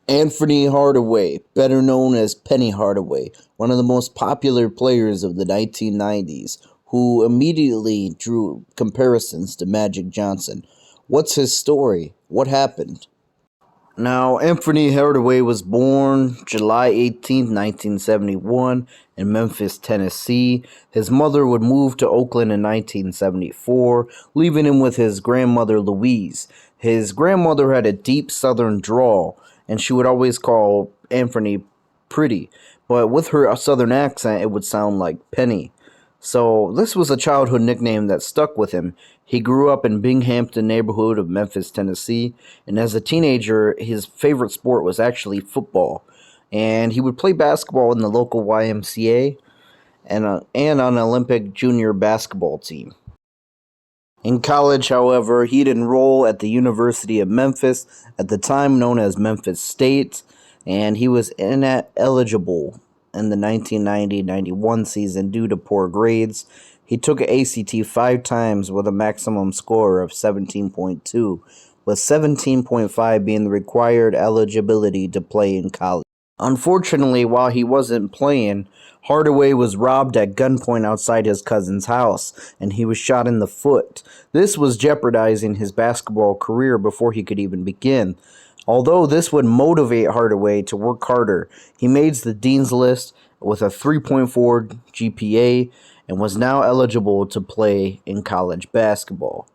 Anthony Hardaway, better known as Penny Hardaway, one of the most popular players of the 1990s, who immediately drew comparisons to Magic Johnson. What's his story? What happened? Now, Anthony Hardaway was born July 18, 1971, in Memphis, Tennessee. His mother would move to Oakland in 1974, leaving him with his grandmother Louise. His grandmother had a deep southern drawl, and she would always call Anthony pretty, but with her southern accent, it would sound like Penny. So this was a childhood nickname that stuck with him. He grew up in Binghamton neighborhood of Memphis, Tennessee, and as a teenager, his favorite sport was actually football. And he would play basketball in the local YMCA and on an Olympic junior basketball team. In college, however, he'd enroll at the University of Memphis, at the time known as Memphis State, and he was ineligible in the 1990-91 season due to poor grades. He took an ACT 5 times with a maximum score of 17.2, with 17.5 being the required eligibility to play in college. Unfortunately, while he wasn't playing, Hardaway was robbed at gunpoint outside his cousin's house, and he was shot in the foot. This was jeopardizing his basketball career before he could even begin. Although this would motivate Hardaway to work harder, he made the Dean's List with a 3.4 GPA and was now eligible to play in college basketball.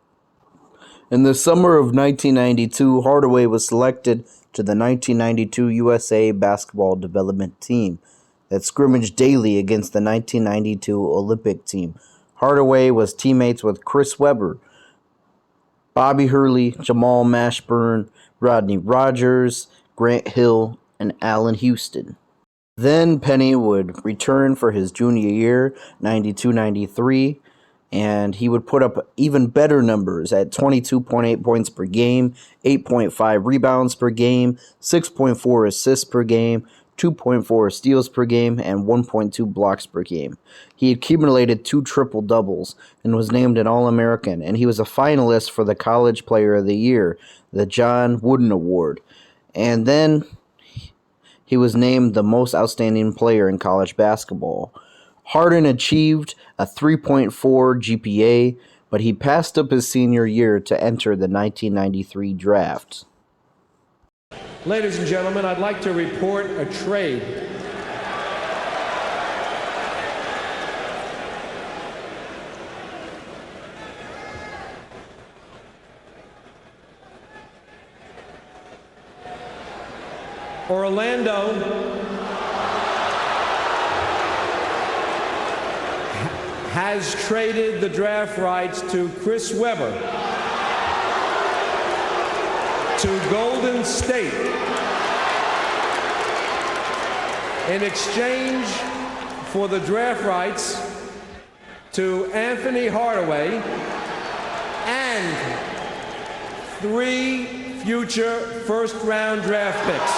In the summer of 1992, Hardaway was selected to the 1992 USA basketball development team that scrimmaged daily against the 1992 Olympic team. Hardaway was teammates with Chris Webber, Bobby Hurley, Jamal Mashburn, Rodney Rogers, Grant Hill, and Allen Houston. Then Penny would return for his junior year, 92-93, and he would put up even better numbers at 22.8 points per game, 8.5 rebounds per game, 6.4 assists per game, 2.4 steals per game, and 1.2 blocks per game. He accumulated 2 triple-doubles and was named an All-American, and he was a finalist for the College Player of the Year, the John Wooden Award. And then he was named the most outstanding player in college basketball. Harden achieved a 3.4 GPA, but he passed up his senior year to enter the 1993 draft. Ladies and gentlemen, I'd like to report a trade. Orlando has traded the draft rights to Chris Webber to Golden State in exchange for the draft rights to Anthony Hardaway and 3 future first-round draft picks,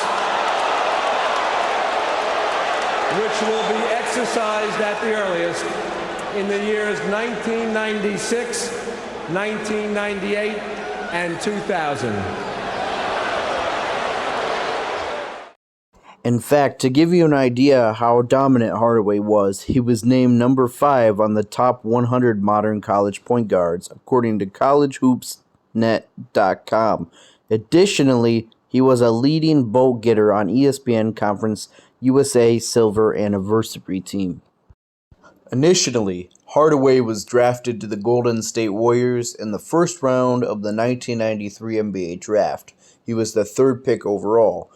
which will be exercised at the earliest in the years 1996, 1998, and 2000. In fact, to give you an idea how dominant Hardaway was, he was named number 5 on the top 100 modern college point guards, according to collegehoopsnet.com. Additionally, he was a leading vote getter on ESPN Conference USA Silver Anniversary Team. Initially, Hardaway was drafted to the Golden State Warriors in the first round of the 1993 NBA Draft. He was the 3rd pick overall.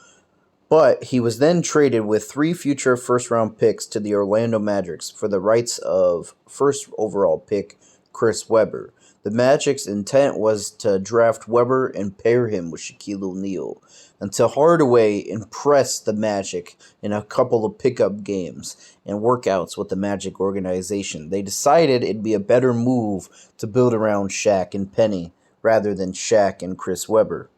But he was then traded with 3 future first-round picks to the Orlando Magic for the rights of first overall pick Chris Webber. The Magic's intent was to draft Webber and pair him with Shaquille O'Neal, until Hardaway impressed the Magic in a couple of pickup games and workouts with the Magic organization. They decided it'd be a better move to build around Shaq and Penny rather than Shaq and Chris Webber.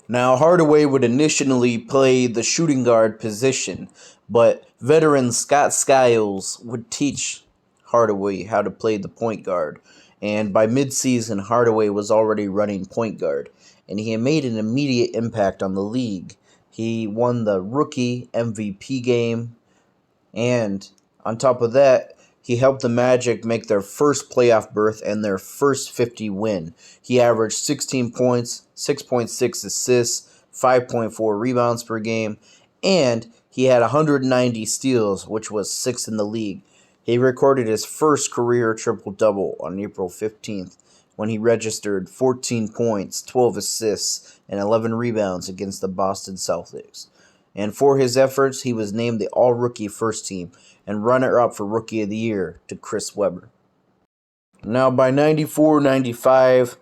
Now, Hardaway would initially play the shooting guard position, but veteran Scott Skiles would teach Hardaway how to play the point guard, and by mid-season, Hardaway was already running point guard, and he had made an immediate impact on the league. He won the rookie MVP game, and on top of that, he helped the Magic make their first playoff berth and their first 50 win. He averaged 16 points, 6.6 assists, 5.4 rebounds per game, and he had 190 steals, which was sixth in the league. He recorded his first career triple-double on April 15th when he registered 14 points, 12 assists, and 11 rebounds against the Boston Celtics. And for his efforts, he was named the All-Rookie First Team and runner-up for Rookie of the Year to Chris Webber. Now, by 94-95,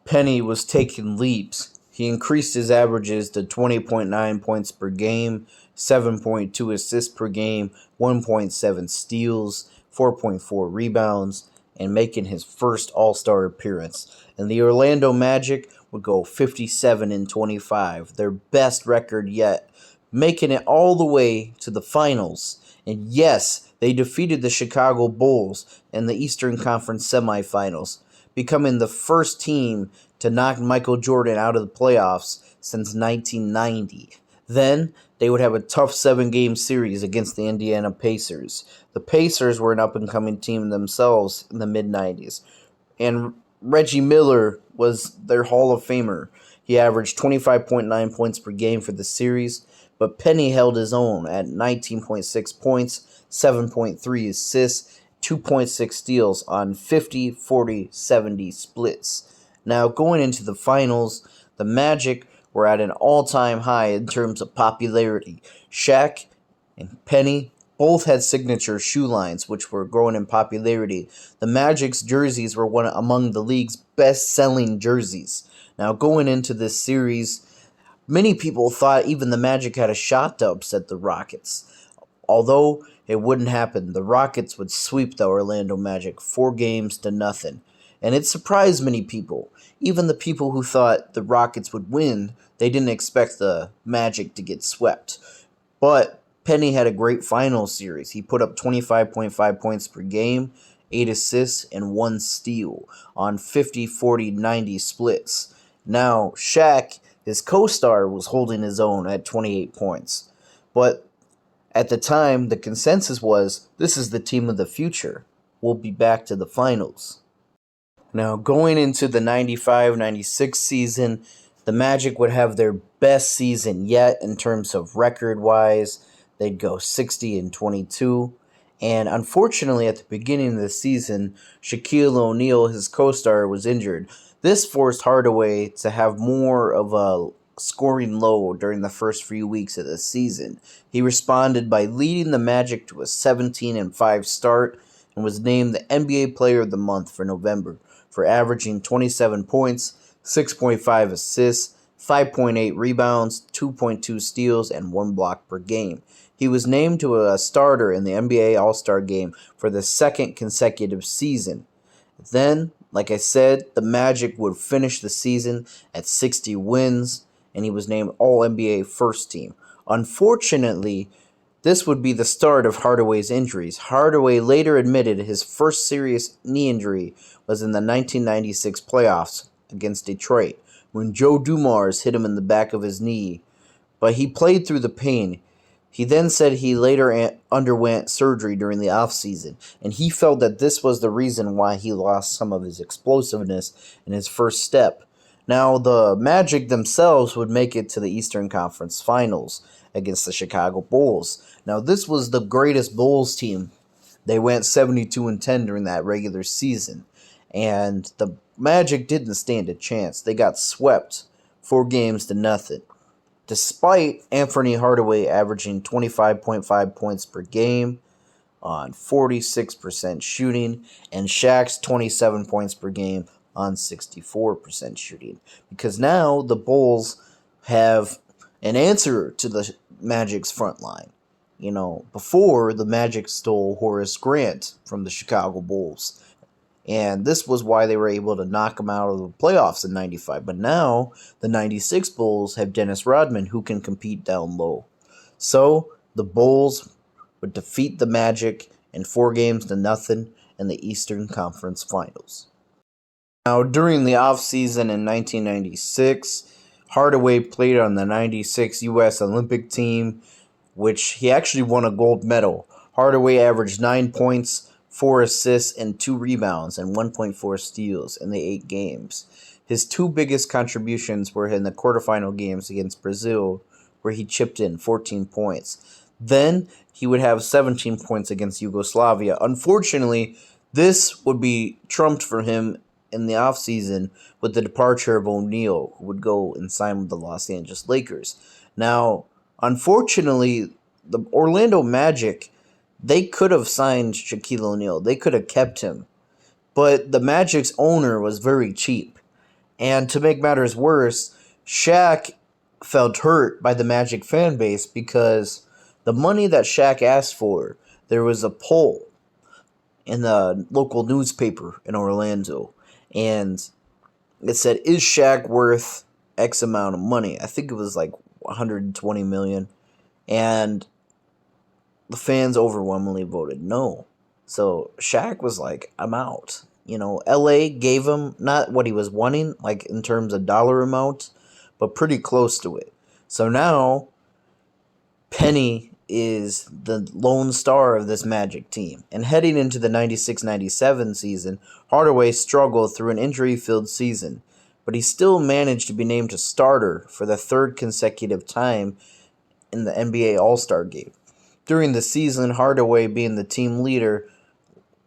Penny was taking leaps. He increased his averages to 20.9 points per game, 7.2 assists per game, 1.7 steals, 4.4 rebounds, and making his first All-Star appearance. And the Orlando Magic would go 57-25, their best record yet, making it all the way to the finals. And yes, they defeated the Chicago Bulls in the Eastern Conference semifinals, becoming the first team to knock Michael Jordan out of the playoffs since 1990. Then they would have a tough 7-game series against the Indiana Pacers. The Pacers were an up-and-coming team themselves in the mid-90s, and Reggie Miller was their Hall of Famer. He averaged 25.9 points per game for the series, but Penny held his own at 19.6 points, 7.3 assists, 2.6 steals on 50, 40, 70 splits. Now, going into the finals, the Magic were at an all-time high in terms of popularity. Shaq and Penny both had signature shoe lines, which were growing in popularity. The Magic's jerseys were one among the league's best-selling jerseys. Now, going into this series, many people thought even the Magic had a shot to upset the Rockets. Although it wouldn't happen, the Rockets would sweep the Orlando Magic 4-0. And it surprised many people. Even the people who thought the Rockets would win, they didn't expect the Magic to get swept. But Penny had a great final series. He put up 25.5 points per game, 8 assists, and 1 steal on 50, 40, 90 splits. Now, Shaq, his co-star, was holding his own at 28 points. But at the time, the consensus was, this is the team of the future. We'll be back to the finals. Now, going into the 95-96 season, the Magic would have their best season yet in terms of record-wise. They'd go 60-22. And unfortunately, at the beginning of the season, Shaquille O'Neal, his co-star, was injured. This forced Hardaway to have more of a scoring low during the first few weeks of the season. He responded by leading the Magic to a 17-5 start and was named the NBA Player of the Month for November for averaging 27 points, 6.5 assists, 5.8 rebounds, 2.2 steals, and 1 block per game. He was named to a starter in the NBA All-Star Game for the second consecutive season. Then, like I said, the Magic would finish the season at 60 wins, and he was named All-NBA First Team. Unfortunately, this would be the start of Hardaway's injuries. Hardaway later admitted his first serious knee injury was in the 1996 playoffs against Detroit, when Joe Dumars hit him in the back of his knee. But he played through the pain. He then said he later underwent surgery during the offseason, and he felt that this was the reason why he lost some of his explosiveness in his first step. Now, the Magic themselves would make it to the Eastern Conference Finals against the Chicago Bulls. Now, this was the greatest Bulls team. They went 72-10 during that regular season, and the Magic didn't stand a chance. They got swept 4-0. Despite Anthony Hardaway averaging 25.5 points per game on 46% shooting and Shaq's 27 points per game on 64% shooting. Because now the Bulls have an answer to the Magic's front line. You know, before the Magic stole Horace Grant from the Chicago Bulls. And this was why they were able to knock him out of the playoffs in 95. But now, the 96 Bulls have Dennis Rodman, who can compete down low. So, the Bulls would defeat the Magic in 4-0 in the Eastern Conference Finals. Now, during the offseason in 1996, Hardaway played on the 96 U.S. Olympic team, which he actually won a gold medal. Hardaway averaged 9 points, 4 assists, and 2 rebounds, and 1.4 steals in the 8 games. His 2 biggest contributions were in the quarterfinal games against Brazil, where he chipped in 14 points. Then he would have 17 points against Yugoslavia. Unfortunately, this would be trumped for him in the offseason with the departure of O'Neal, who would go and sign with the Los Angeles Lakers. Now, unfortunately, the Orlando Magic, they could have signed Shaquille O'Neal. They could have kept him. But the Magic's owner was very cheap. And to make matters worse, Shaq felt hurt by the Magic fan base because the money that Shaq asked for, there was a poll in the local newspaper in Orlando, and it said, "Is Shaq worth X amount of money?" I think it was like 120 million, and the fans overwhelmingly voted no. So Shaq was like, "I'm out." LA gave him not what he was wanting, like in terms of dollar amount, but pretty close to it. So now Penny is the lone star of this Magic team. And heading into the 96-97 season, Hardaway struggled through an injury-filled season, but he still managed to be named a starter for the 3rd consecutive time in the NBA All-Star Game. During the season, Hardaway, being the team leader,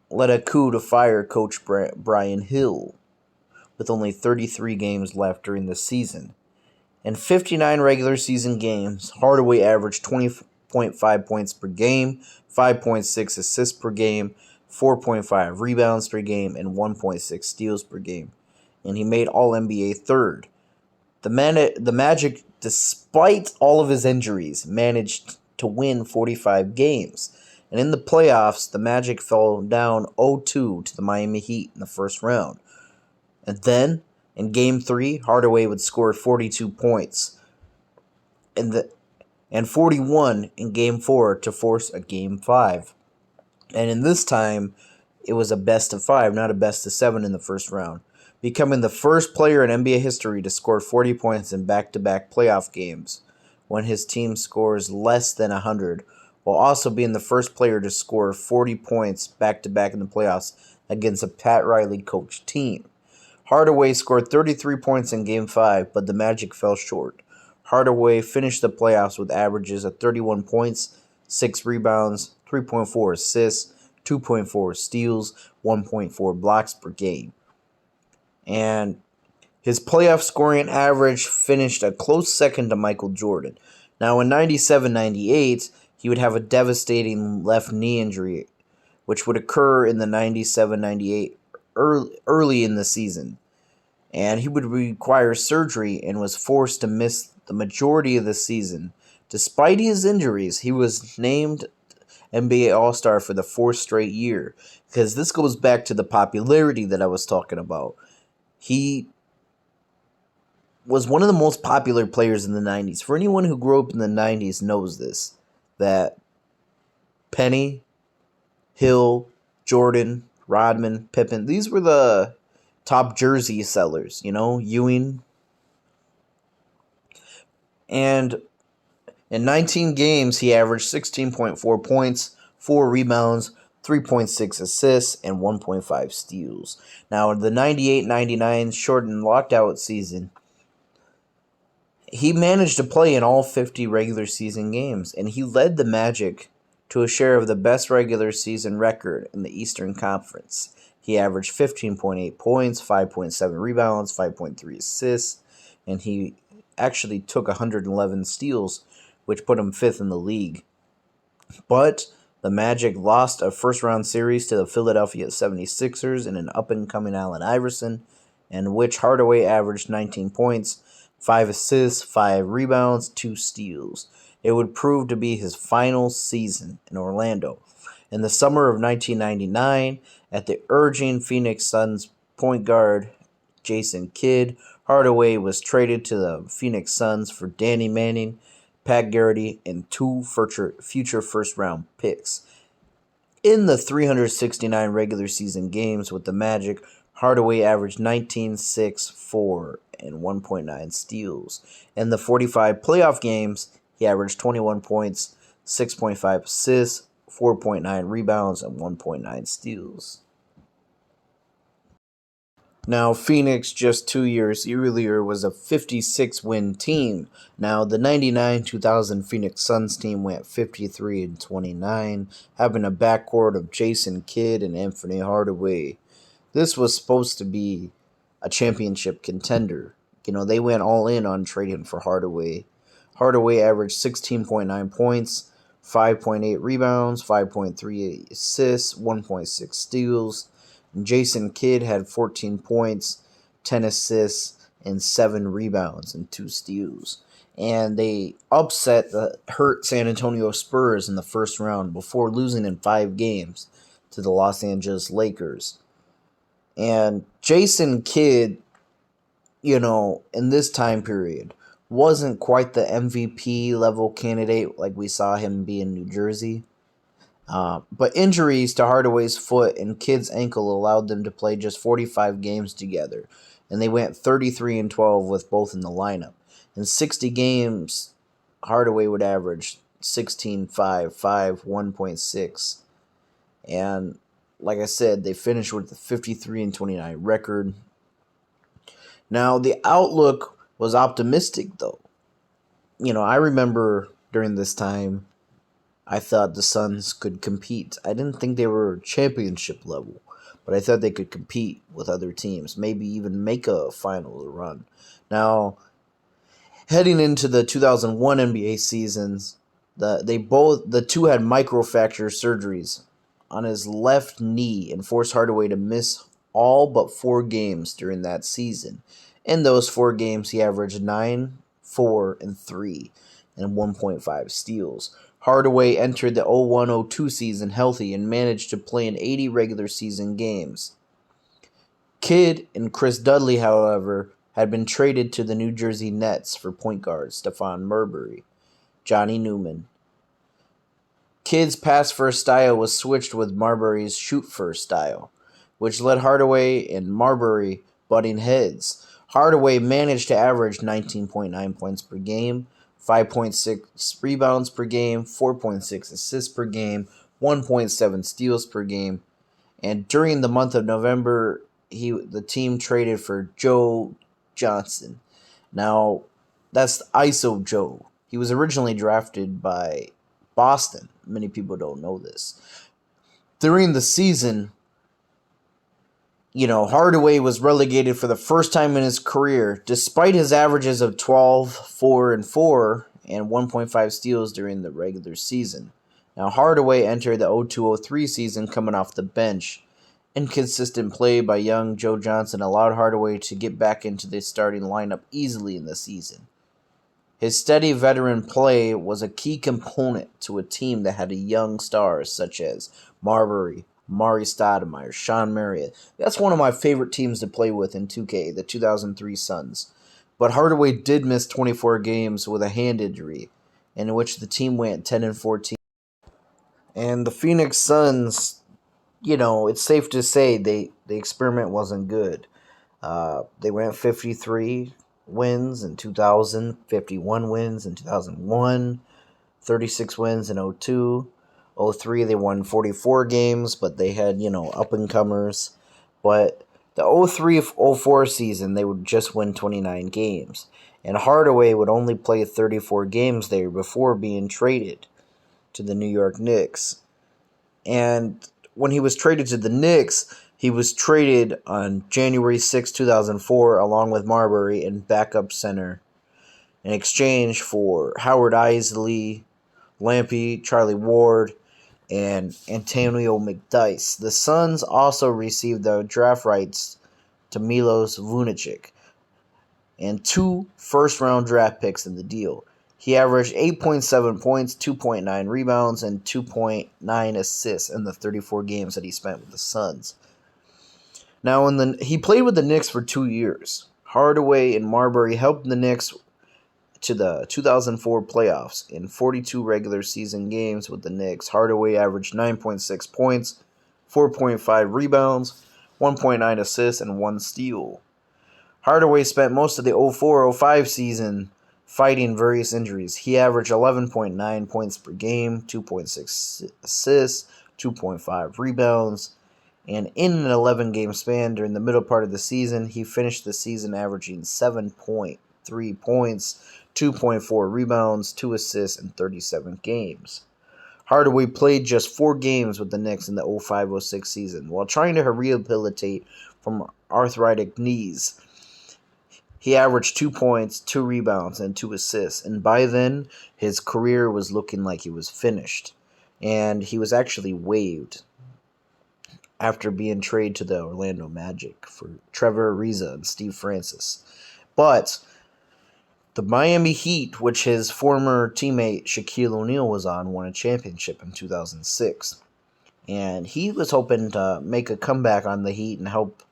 led a coup to fire Coach Brian Hill with only 33 games left during the season. In 59 regular season games, Hardaway averaged 20.5 points per game, 5.6 assists per game, 4.5 rebounds per game, and 1.6 steals per game. And he made All-NBA third. The Magic, despite all of his injuries, managed to win 45 games. And in the playoffs, the Magic fell down 0-2 to the Miami Heat in the first round. And then, in Game 3, Hardaway would score 42 points and 41 in Game 4 to force a Game 5. And in this time, it was a best of 5, not a best of 7 in the first round, becoming the first player in NBA history to score 40 points in back-to-back playoff games when his team scores less than 100, while also being the first player to score 40 points back-to-back in the playoffs against a Pat Riley coached team. Hardaway scored 33 points in Game 5, but the Magic fell short. Hardaway finished the playoffs with averages of 31 points, 6 rebounds, 3.4 assists, 2.4 steals, 1.4 blocks per game. And his playoff scoring average finished a close second to Michael Jordan. Now, in 97-98, he would have a devastating left knee injury, which would occur in the 97-98 early in the season. And he would require surgery and was forced to miss the majority of the season. Despite his injuries, he was named NBA All-Star for the 4th straight year, because this goes back to the popularity that I was talking about. He was one of the most popular players in the 90s. For anyone who grew up in the 90s knows this, that Penny, Hill, Jordan, Rodman, Pippen, these were the top jersey sellers, Ewing. And in 19 games, he averaged 16.4 points, 4 rebounds, 3.6 assists, and 1.5 steals. Now, in the 98-99 shortened lockout season, he managed to play in all 50 regular season games, and he led the Magic to a share of the best regular season record in the Eastern Conference. He averaged 15.8 points, 5.7 rebounds, 5.3 assists, and he actually took 111 steals, which put him 5th in the league. But the Magic lost a first-round series to the Philadelphia 76ers in an up-and-coming Allen Iverson, in which Hardaway averaged 19 points, 5 assists, 5 rebounds, 2 steals. It would prove to be his final season in Orlando. In the summer of 1999, at the urging Phoenix Suns point guard Jason Kidd, Hardaway was traded to the Phoenix Suns for Danny Manning, Pat Garrity, and 2 future first-round picks. In the 369 regular season games with the Magic, Hardaway averaged 19, 6, 4, and 1.9 steals. In the 45 playoff games, he averaged 21 points, 6.5 assists, 4.9 rebounds, and 1.9 steals. Now, Phoenix, just 2 years earlier, was a 56-win team. Now, the 99-2000 Phoenix Suns team went 53-29, having a backcourt of Jason Kidd and Anthony Hardaway. This was supposed to be a championship contender. They went all in on trading for Hardaway. Hardaway averaged 16.9 points, 5.8 rebounds, 5.3 assists, 1.6 steals. And Jason Kidd had 14 points, 10 assists, and 7 rebounds and 2 steals. And they upset the hurt San Antonio Spurs in the first round before losing in 5 games to the Los Angeles Lakers. And Jason Kidd, in this time period, wasn't quite the MVP level candidate like we saw him be in New Jersey. But injuries to Hardaway's foot and Kidd's ankle allowed them to play just 45 games together, and they went 33-12 with both in the lineup. In 60 games, Hardaway would average 16, 5, 5, 1.6. And like I said, they finished with a 53-29 record. Now, the outlook was optimistic, though. I remember during this time, I thought the Suns could compete. I didn't think they were championship level, but I thought they could compete with other teams, maybe even make a finals run. Now, heading into the 2001 NBA seasons, the two had microfracture surgeries on his left knee and forced Hardaway to miss all but 4 games during that season. In those 4 games, he averaged 9, 4, and 3, and 1.5 steals. Hardaway entered the 01-02 season healthy and managed to play in 80 regular season games. Kidd and Chris Dudley, however, had been traded to the New Jersey Nets for point guards Stephon Marbury, Johnny Newman. Kidd's pass-first style was switched with Marbury's shoot-first style, which led Hardaway and Marbury butting heads. Hardaway managed to average 19.9 points per game, 5.6 rebounds per game, 4.6 assists per game, 1.7 steals per game. And during the month of November, the team traded for Joe Johnson. Now, that's ISO Joe. He was originally drafted by Boston. Many people don't know this. During the season, Hardaway was relegated for the first time in his career, despite his averages of 12, 4, and 4, and 1.5 steals during the regular season. Now, Hardaway entered the 02-03 season coming off the bench. Inconsistent play by young Joe Johnson allowed Hardaway to get back into the starting lineup easily in the season. His steady veteran play was a key component to a team that had young stars such as Marbury, Mari Stoudemire, Sean Marriott. That's one of my favorite teams to play with in 2K, the 2003 Suns. But Hardaway did miss 24 games with a hand injury, in which the team went 10-14. And the Phoenix Suns, it's safe to say the experiment wasn't good. They went 53 wins in 2000, 51 wins in 2001, 36 wins in 02. 03, they won 44 games, but they had, up-and-comers. But the 03-04 season, they would just win 29 games. And Hardaway would only play 34 games there before being traded to the New York Knicks. And when he was traded to the Knicks, he was traded on January 6, 2004, along with Marbury and backup center, in exchange for Howard Isley, Lampy, Charlie Ward, and Antonio McDyess. The Suns also received the draft rights to Milos Vujicic and 2 first-round draft picks in the deal. He averaged 8.7 points, 2.9 rebounds, and 2.9 assists in the 34 games that he spent with the Suns. Now, he played with the Knicks for 2 years. Hardaway and Marbury helped the Knicks to the 2004 playoffs. In 42 regular season games with the Knicks, Hardaway averaged 9.6 points, 4.5 rebounds, 1.9 assists, and 1 steal. Hardaway spent most of the 04-05 season fighting various injuries. He averaged 11.9 points per game, 2.6 assists, 2.5 rebounds, and in an 11-game span during the middle part of the season, he finished the season averaging 7.3 points, 2.4 rebounds, 2 assists in 37 games. Hardaway played just 4 games with the Knicks in the 05-06 season while trying to rehabilitate from arthritic knees. He averaged 2 points, 2 rebounds, and 2 assists, and by then, his career was looking like he was finished. And he was actually waived after being traded to the Orlando Magic for Trevor Ariza and Steve Francis. But the Miami Heat, which his former teammate Shaquille O'Neal was on, won a championship in 2006. And he was hoping to make a comeback on the Heat and help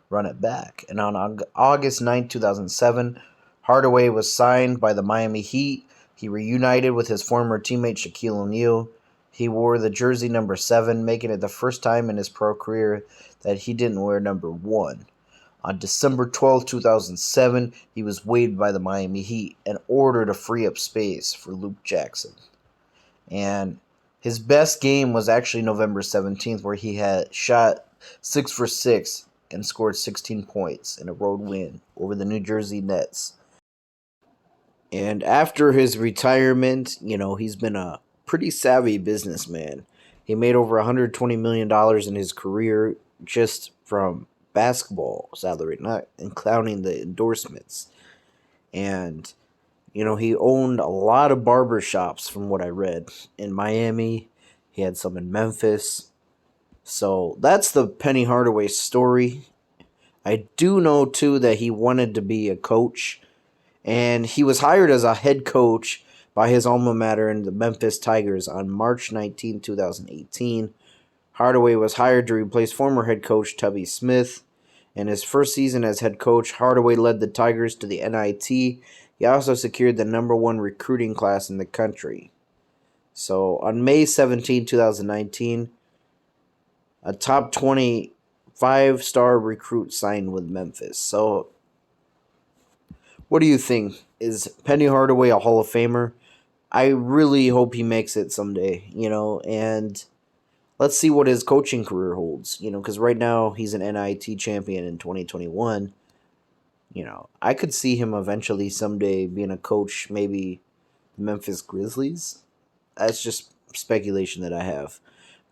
run it back. And on August 9, 2007, Hardaway was signed by the Miami Heat. He reunited with his former teammate Shaquille O'Neal. He wore the jersey number 7, making it the first time in his pro career that he didn't wear number 1. On December 12, 2007, he was waived by the Miami Heat and ordered to free up space for Luke Jackson. And his best game was actually November 17th, where he had shot 6 for 6 and scored 16 points in a road win over the New Jersey Nets. And after his retirement, he's been a pretty savvy businessman. He made over $120 million in his career just from basketball salary, not including the endorsements. And, he owned a lot of barber shops from what I read in Miami. He had some in Memphis. So that's the Penny Hardaway story. I do know, too, that he wanted to be a coach. And he was hired as a head coach by his alma mater in the Memphis Tigers on March 19, 2018. Hardaway was hired to replace former head coach Tubby Smith. In his first season as head coach, Hardaway led the Tigers to the NIT. He also secured the number 1 recruiting class in the country. So on May 17, 2019, a top 20 5-star recruit signed with Memphis. So what do you think? Is Penny Hardaway a Hall of Famer? I really hope he makes it someday, and let's see what his coaching career holds, because right now he's an NIT champion in 2021. I could see him eventually someday being a coach, maybe the Memphis Grizzlies. That's just speculation that I have.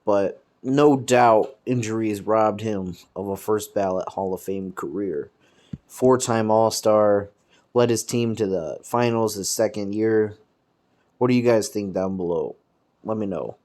But no doubt injuries robbed him of a first ballot Hall of Fame career. 4-time All-Star, led his team to the finals his second year. What do you guys think down below? Let me know.